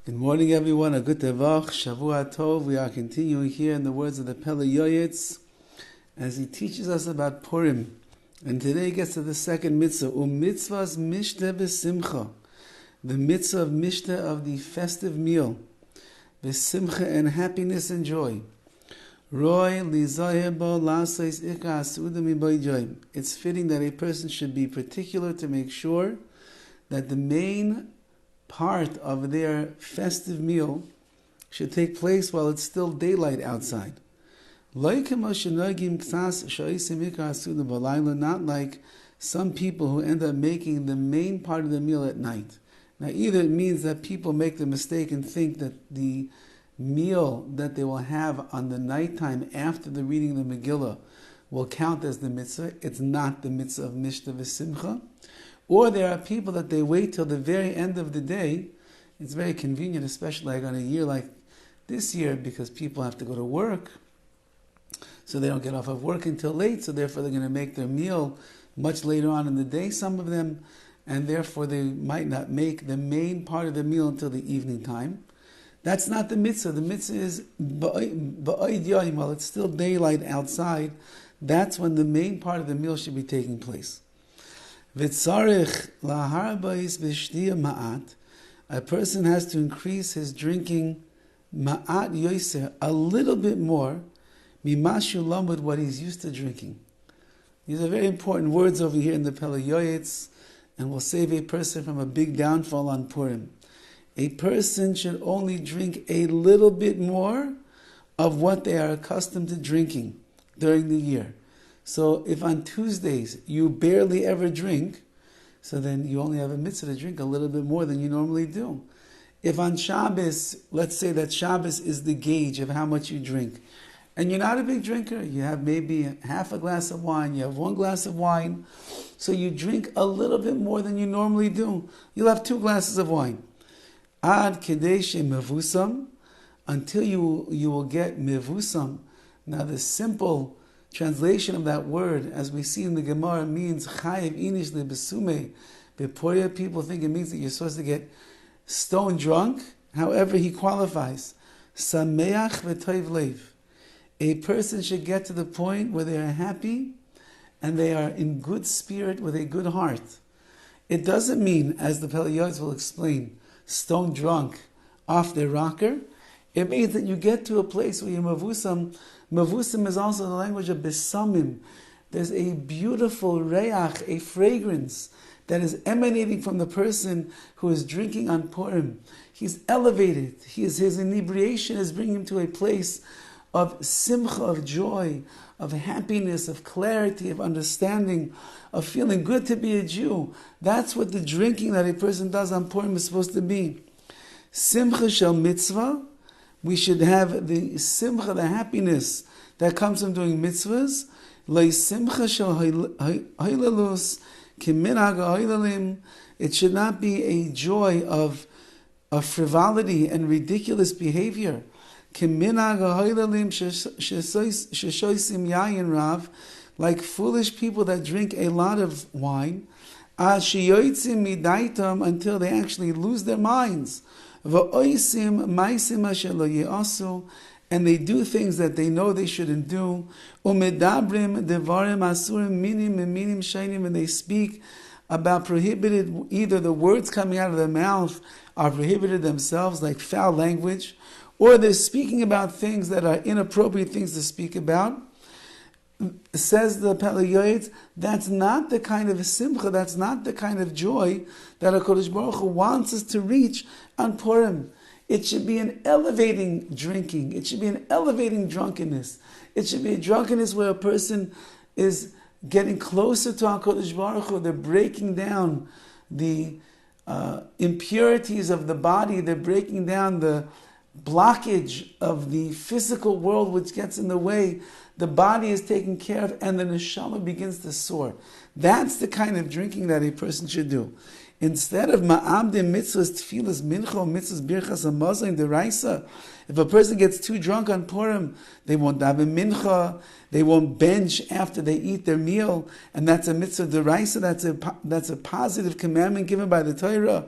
Good morning, everyone. A good tevach, Shavua Tov. We are continuing here in the words of the PELE YOETZ as he teaches us about Purim. And today he gets to the second mitzvah, mitzvahs mishte v'simcha, the mitzvah of mishte, of the festive meal, v'simcha, and happiness and joy. Roy lizayer bo lasais ikar asuda mibayjoy. It's fitting that a person should be particular to make sure that the main part of their festive meal should take place while it's still daylight outside. Not like some people who end up making the main part of the meal at night. Now, either it means that people make the mistake and think that the meal that they will have on the nighttime after the reading of the Megillah will count as the mitzvah. It's not the mitzvah of Mishta v'Simcha. Or there are people that they wait till the very end of the day. It's very convenient, especially like on a year like this year, because people have to go to work, so they don't get off of work until late, so therefore they're going to make their meal much later on in the day, some of them, and therefore they might not make the main part of the meal until the evening time. That's not the mitzvah. The mitzvah is ba'oid yoyim, while it's still daylight outside. That's when the main part of the meal should be taking place. V'tzarich laharbais v'shtiya ma'at. A person has to increase his drinking ma'at yoser, a little bit more, mimashu lamud, what he's used to drinking. These are very important words over here in the PELE YOETZ, and will save a person from a big downfall on Purim. A person should only drink a little bit more of what they are accustomed to drinking during the year. So if on Tuesdays you barely ever drink, so then you only have a mitzvah to drink a little bit more than you normally do. If on Shabbos, let's say that Shabbos is the gauge of how much you drink, and you're not a big drinker, you have maybe half a glass of wine, you have 1 glass of wine, so you drink a little bit more than you normally do. You'll have 2 glasses of wine. Ad kedesh mevusam, until you will get mevusam. Now the simple translation of that word, as we see in the Gemara, means chayiv inish lebesume. Beporia, people think it means that you're supposed to get stone drunk. However, he qualifies. Sameach v'toiv lev. A person should get to the point where they are happy and they are in good spirit with a good heart. It doesn't mean, as the PELE YOETZ will explain, stone drunk off their rocker. It means that you get to a place where you're mavusam. Mavusam is also the language of besamim. There's a beautiful reach, a fragrance that is emanating from the person who is drinking on Purim. He's elevated. His inebriation is bringing him to a place of simcha, of joy, of happiness, of clarity, of understanding, of feeling good to be a Jew. That's what the drinking that a person does on Purim is supposed to be. Simcha shel mitzvah. We should have the simcha, the happiness that comes from doing mitzvahs. Lei simcha shel hailalus kiminhag hailalim. It should not be a joy of frivolity and ridiculous behavior. Kiminhag hailalim sheshoisim yayin rav, like foolish people that drink a lot of wine. As sheyotzim midaitam, until they actually lose their minds. And they do things that they know they shouldn't do. And they speak about prohibited, either the words coming out of their mouth are prohibited themselves, like foul language, or they're speaking about things that are inappropriate things to speak about. Says the PELE YOETZ, that's not the kind of simcha, that's not the kind of joy that HaKadosh Baruch Hu wants us to reach on Purim. It should be an elevating drinking. It should be an elevating drunkenness. It should be a drunkenness where a person is getting closer to HaKadosh Baruch Hu. They're breaking down the impurities of the body. They're breaking down the blockage of the physical world which gets in the way. The body is taken care of and the neshama begins to soar. That's the kind of drinking that a person should do. Instead of ma'amdim mitzvahs, tefillas, mincha, mitzvahs, birchas, hamazon, deraisa, if a person gets too drunk on Purim, they won't daven mincha, they won't bench after they eat their meal, and that's a mitzvah deraisa, that's a positive commandment given by the Torah.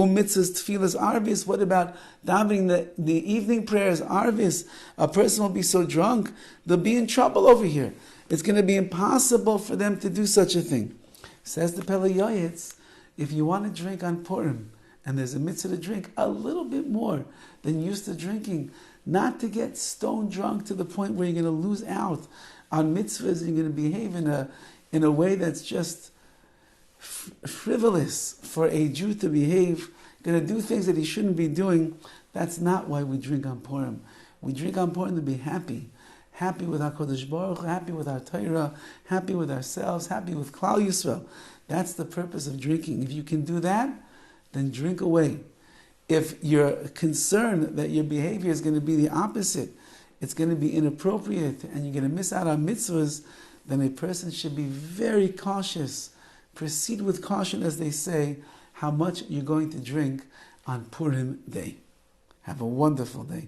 Mitzvahs tefillas arvis. What about davening the evening prayers arvis? A person will be so drunk, they'll be in trouble over here. It's going to be impossible for them to do such a thing. Says the PELE YOETZ, if you want to drink on Purim, and there's a mitzvah to drink a little bit more than you used to drinking, not to get stone drunk to the point where you're going to lose out on mitzvahs, and you're going to behave in a way that's just frivolous for a Jew to behave, going to do things that he shouldn't be doing. That's not why we drink on Purim. We drink on Purim to be happy. Happy with our Kodesh Baruch, happy with our Torah, happy with ourselves, happy with Klal Yisrael. That's the purpose of drinking. If you can do that, then drink away. If you're concerned that your behavior is going to be the opposite, it's going to be inappropriate, and you're going to miss out on mitzvahs, then a person should be very cautious. Proceed with caution, as they say, how much you're going to drink on Purim day. Have a wonderful day.